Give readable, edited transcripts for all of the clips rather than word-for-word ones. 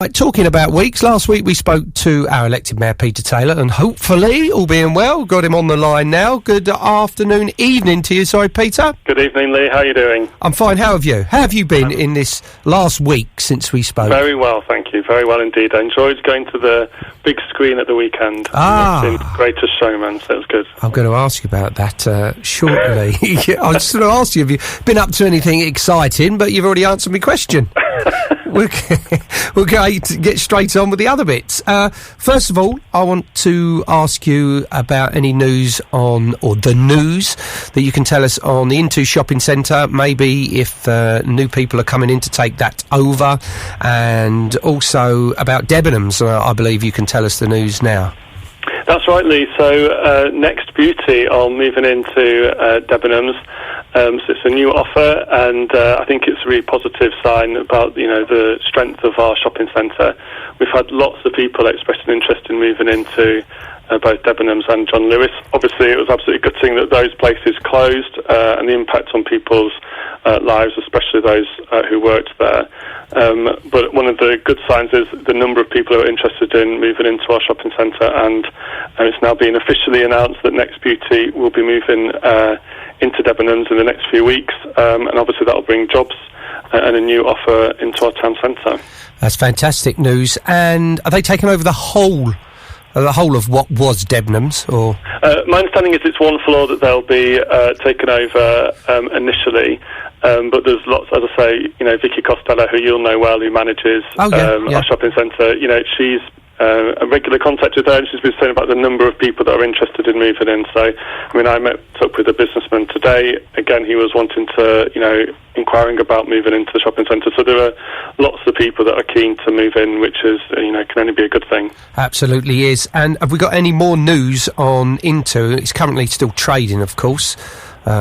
Right, talking about weeks, last week we spoke to our elected Mayor Peter Taylor and hopefully, all being well, got him on the line now. Good afternoon, evening to you, sorry Peter. Good evening Lee, how are you doing? I'm fine, how have you? How have you been in this last week since we spoke? Very well, thank you, very well indeed. I enjoyed going to the big screen at the weekend. Ah. It's Greatest Showman, so it was good. I'm going to ask you about that shortly. I was going to ask you, have you been up to anything exciting, but you've already answered my question. We'll get straight on with the other bits. First of all, I want to ask you about any news or the news that you can tell us on the Into Shopping Centre, maybe if new people are coming in to take that over, and also about Debenhams. I believe you can tell us the news now. That's right, Lee. So Next Beauty are moving into Debenhams. So it's a new offer, and I think it's a really positive sign about the strength of our shopping centre. We've had lots of people express an interest in moving into both Debenhams and John Lewis. Obviously, it was absolutely gutting that those places closed, and the impact on people's lives, especially those who worked there. But one of the good signs is the number of people who are interested in moving into our shopping centre, and it's now been officially announced that Next Beauty will be moving into Debenhams in the next few weeks, and obviously that will bring jobs and a new offer into our town centre. That's fantastic news. And are they taking over the whole of what was Debenhams, or? My understanding is it's one floor that they'll be taken over initially, but there's lots, as I say, Vicky Costello, who you'll know well, who manages our shopping centre. She's a regular contact with her, and she's been saying about the number of people that are interested in moving in. So, I met up with a businessman today. Again, he was wanting to, inquiring about moving into the shopping centre. So there are lots of people that are keen to move in, which is, can only be a good thing. Absolutely is. And have we got any more news on Into? It's currently still trading, of course. So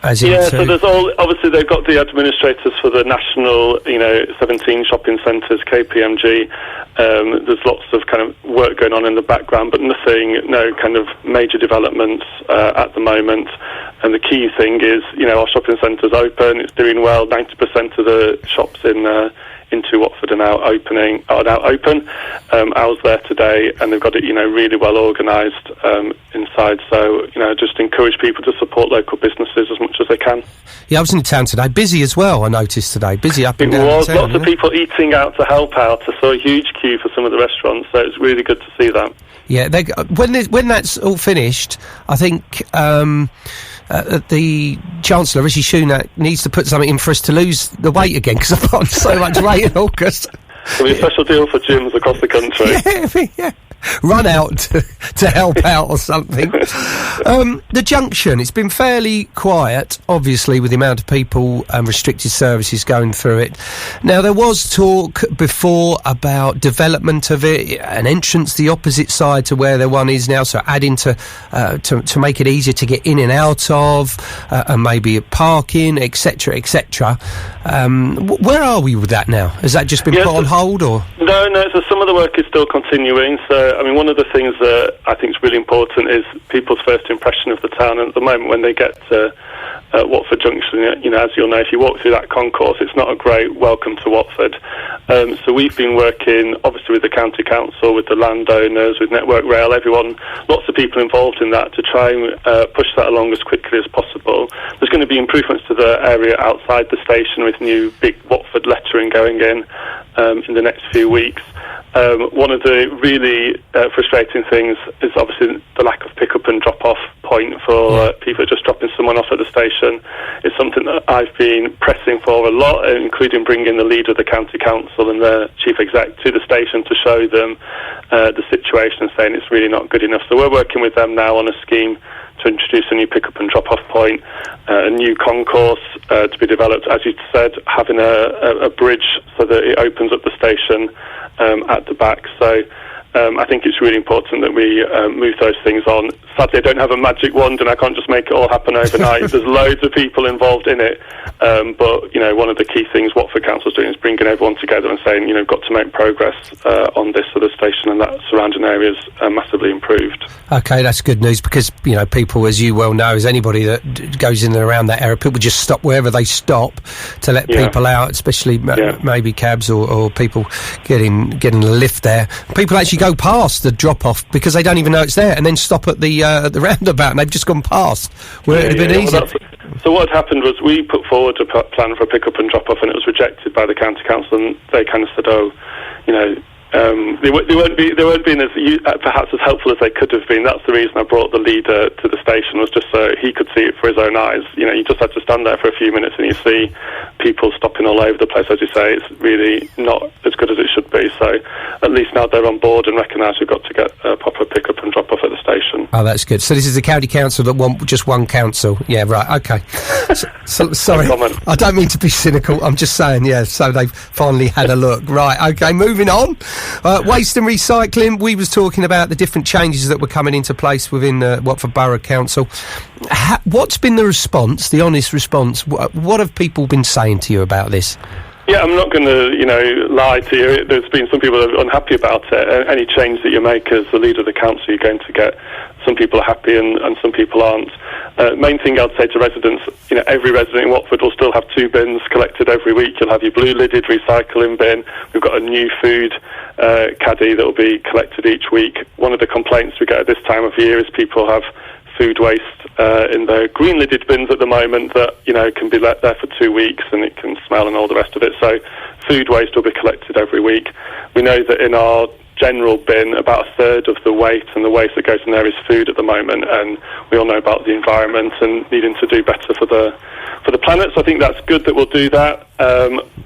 there's obviously they've got the administrators for the national, 17 shopping centres, KPMG. There's lots of kind of work going on in the background, but no kind of major developments at the moment. And the key thing is, our shopping centre's open, it's doing well. 90% of the shops into Watford are now open. I was there today, and they've got it, really well organised inside. So, just encourage people to support local businesses as much as they can. Yeah, I was in town today. Busy as well, I noticed today. Busy up and down. It was. Lots of people eating out to help out. I saw a huge queue for some of the restaurants, so it's really good to see that. Yeah, when that's all finished, I think the Chancellor, Rishi Sunak, needs to put something in for us to lose the weight again, because I've put on so much weight in August. There'll be a special deal for gyms across the country. Yeah. Run out to help out or something. The Junction, it's been fairly quiet, obviously, with the amount of people and restricted services going through it. Now, there was talk before about development of it, an entrance the opposite side to where the one is now, so adding to make it easier to get in and out of, and maybe parking, etc., etc. Where are we with that now? Has that just been put on hold, or? No, so some of the work is still continuing. So, one of the things that I think is really important is people's first impression of the town. And at the moment, when they get to Watford Junction, as you'll know, if you walk through that concourse, it's not a great welcome to Watford. So we've been working, obviously, with the county council, with the landowners, with Network Rail, everyone, lots of people involved in that to try and push that along as quickly as possible. There's going to be improvements to the area outside the station with new big Watford lettering going in the next few weeks. One of the really frustrating things is obviously the lack of pick-up and drop-off point for people just dropping someone off at the station. It's something that I've been pressing for a lot, including bringing the leader of the county council and the chief exec to the station to show them the situation and saying it's really not good enough. So we're working with them now on a scheme to introduce a new pick-up and drop-off point, a new concourse to be developed, as you said, having a bridge so that it opens up the station at the back. So I think it's really important that we move those things on. Sadly, I don't have a magic wand and I can't just make it all happen overnight. There's loads of people involved in it. But, you know, one of the key things Watford Council's doing is bringing everyone together and saying, you know, got to make progress on this so the station and that surrounding areas massively improved. OK, that's good news because, you know, people, as you well know, as anybody that goes in and around that area, people just stop wherever they stop to let people out, especially maybe cabs or people getting a lift there. People actually go past the drop-off because they don't even know it's there and then stop at the roundabout and they've just gone past where it would have been easy. So what had happened was we put forward a plan for a pick-up and drop-off and it was rejected by the county council and they kind of said, oh, you know, they weren't being as perhaps as helpful as they could have been. That's the reason I brought the leader to the station, was just so he could see it for his own eyes. You know, you just had to stand there for a few minutes and you see people stopping all over the place. As you say, it's really not as good as it should be. So at least now they're on board and recognise we've got to get a proper pick-up and drop-off at the station. Oh, that's good. So this is the county council that want just one council? Yeah, right, OK. So sorry, I don't mean to be cynical. I'm just saying, so they've finally had a look. Right, OK, moving on. Waste and recycling, we was talking about the different changes that were coming into place within Watford Borough Council. What's been the response, the honest response? What have people been saying to you about this? Yeah, I'm not going to, you know, lie to you. There's been some people that are unhappy about it. Any change that you make as the leader of the council, you're going to get some people are happy and some people aren't. Main thing I'd say to residents, you know, every resident in Watford will still have 2 bins collected every week. You'll have your blue-lidded recycling bin. We've got a new food caddy that will be collected each week. One of the complaints we get at this time of year is people have food waste in the green-lidded bins at the moment that, you know, can be let there for 2 weeks and it can smell and all the rest of it. So food waste will be collected every week. We know that in our general bin, about a third of the weight and the waste that goes in there is food at the moment, and we all know about the environment and needing to do better for the planet. So I think that's good that we'll do that.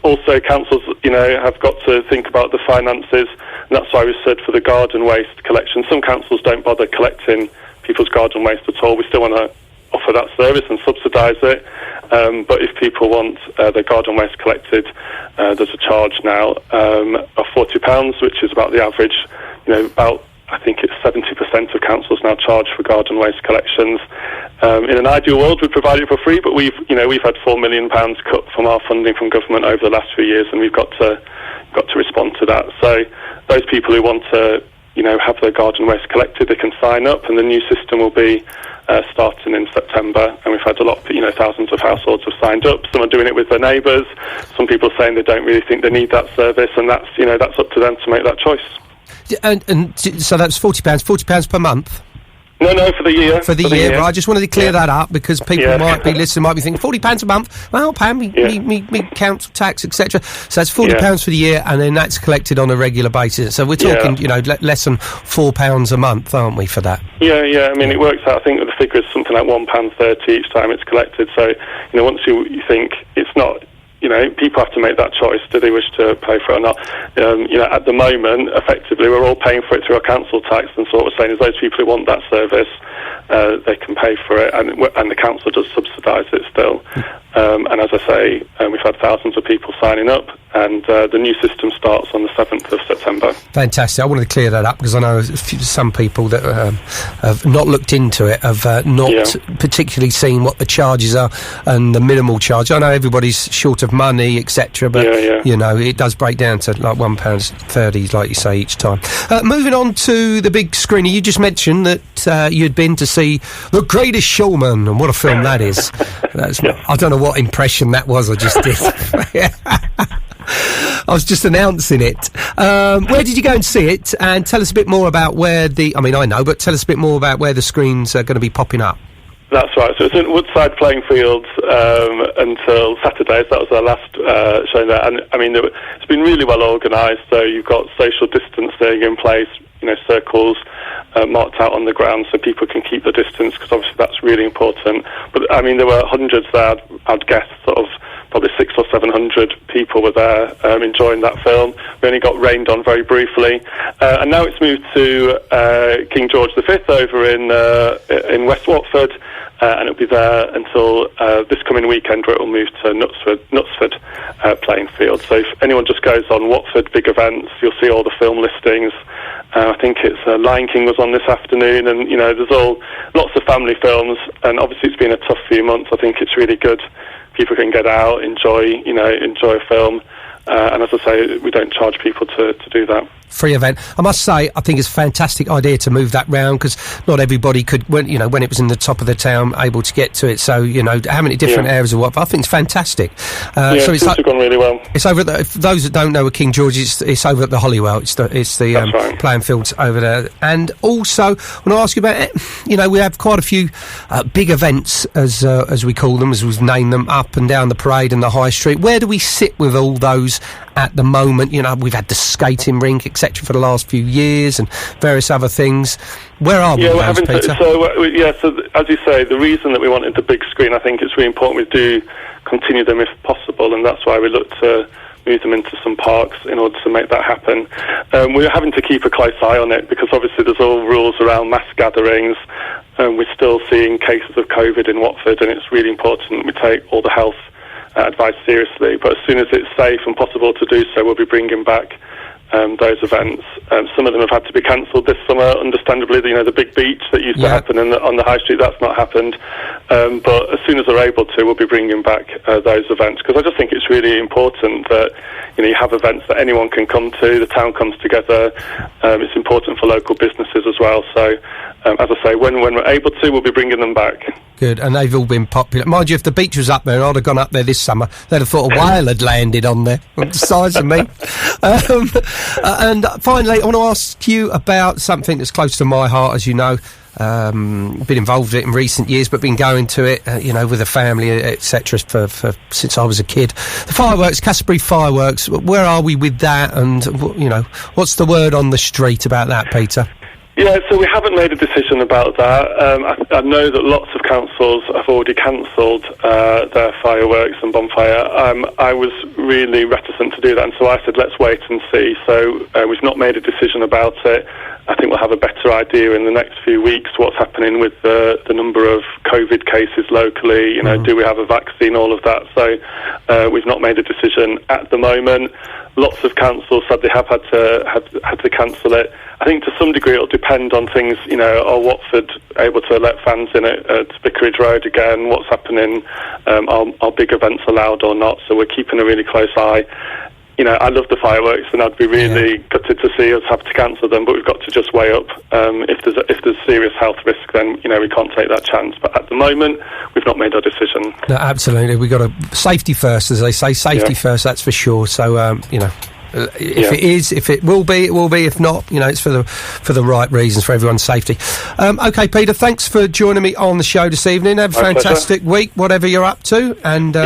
Also, councils, you know, have got to think about the finances, and that's why we said for the garden waste collection. Some councils don't bother collecting people's garden waste at all. We still want to offer that service and subsidise it. But if people want their garden waste collected, there's a charge now of £40, which is about the average. You know, about, I think it's 70% of councils now charge for garden waste collections. In an ideal world, we'd provide it for free, but we've had £4 million cut from our funding from government over the last few years, and we've got to respond to that. So those people who want to, you know, have their garden waste collected, they can sign up, and the new system will be starting in September. And we've had a lot, you know, thousands of households have signed up. Some are doing it with their neighbours. Some people are saying they don't really think they need that service, and that's, you know, that's up to them to make that choice. And so that's £40 per month? No, for the year. For the year, right. I just wanted to clear that up because people might be listening, might be thinking, £40 a month, well, pay me council tax, etc. So that's £40 for the year, and then that's collected on a regular basis. So we're talking, you know, less than £4 a month, aren't we, for that? Yeah. I mean, it works out, I think the figure is something like £1.30 each time it's collected. So, you know, once you think it's not, you know, people have to make that choice. Do they wish to pay for it or not? You know, at the moment, effectively, we're all paying for it through our council tax, and so what we're saying is those people who want that service, they can pay for it, and the council does subsidise it still. And as I say, we've had thousands of people signing up, and the new system starts on the 7th of September. Fantastic. I wanted to clear that up because I know some people that have not looked into it, have not particularly seen what the charges are and the minimal charge. I know everybody's short of money, etc., but you know, it does break down to like £1.30, like you say, each time. Moving on to the big screener, you just mentioned that you'd been to see The Greatest Showman, and what a film that is. I don't know what impression that was I just did. I was just announcing it. Where did you go and see it? And tell us a bit more about where I know, but tell us a bit more about where the screens are going to be popping up. That's right. So it's in Woodside Playing Fields until Saturday. So that was our last showing there. And I mean, it's been really well organised. So you've got social distancing in place, you know, circles marked out on the ground so people can keep the distance, because obviously that's really important. But I mean, there were hundreds there. I'd guess sort of probably 600 or 700 people were there enjoying that film. We only got rained on very briefly, and now it's moved to King George V over in West Watford. and it'll be there until this coming weekend, where it will move to Knutsford playing field. So if anyone just goes on Watford Big Events, you'll see all the film listings. I think it's Lion King was on this afternoon, and there's lots of family films. And obviously, it's been a tough few months. I think it's really good. People can get out, enjoy a film. And as I say, we don't charge people to do that. Free event. I must say, I think it's a fantastic idea to move that round, because not everybody could, when it was in the top of the town, able to get to it. So, how many different areas of what? I think it's fantastic. So it's gone really well. It's over at for those that don't know, at King George, it's over at the Hollywell. It's the right. playing fields over there. And also, I want to ask you about it. We have quite a few big events, as we call them, as we've named them, up and down the parade and the high street. Where do we sit with all those at the moment? We've had the skating rink, etc., for the last few years, and various other things. Where are we, we're having Peter? So as you say, the reason that we wanted the big screen, I think it's really important we do continue them if possible, and that's why we look to move them into some parks in order to make that happen. We're having to keep a close eye on it, because obviously there's all rules around mass gatherings. We're still seeing cases of COVID in Watford, and it's really important we take all the health advice seriously. But as soon as it's safe and possible to do so, we'll be bringing back those events. Some of them have had to be cancelled this summer, understandably. The big beach that used to happen on the high street, that's not happened. But as soon as they're able to, we'll be bringing back those events, because I just think it's really important that you have events that anyone can come to. The town comes together. It's important for local businesses as well. So, as I say, when we're able to, we'll be bringing them back. Good, and they've all been popular. Mind you, if the beach was up there, I'd have gone up there this summer. They'd have thought a whale had landed on there, on the size of me. And finally, I want to ask you about something that's close to my heart, as you know. Been involved in it in recent years, but been going to it, with the family, etc., for since I was a kid. The fireworks, Casbury fireworks. Where are we with that? And what's the word on the street about that, Peter? Yeah, so we haven't made a decision about that. I know that lots of councils have already cancelled their fireworks and bonfire. I was really reticent to do that, and so I said, let's wait and see. So we've not made a decision about it. I think we'll have a better idea in the next few weeks what's happening with the number of COVID cases locally. Do we have a vaccine, all of that. So we've not made a decision at the moment. Lots of councils said they have had to cancel it. I think to some degree it'll depend on things, are Watford able to let fans in at Vicarage Road again? What's happening? Are big events allowed or not? So we're keeping a really close eye. I love the fireworks, and I'd be really gutted to see us have to cancel them, but we've got to just weigh up. If there's serious health risk, then, we can't take that chance. But at the moment, we've not made our decision. No, absolutely. We've got safety first, as they say. Safety first, that's for sure. So, if it will be, it will be. If not, it's for the right reasons, for everyone's safety. Okay, Peter, thanks for joining me on the show this evening. Have a fantastic week, whatever you're up to, and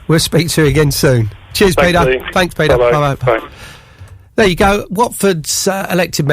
we'll speak to you again soon. Cheers, Peter. Thanks, Peter. Bye-bye. Bye. There you go. Watford's elected mayor.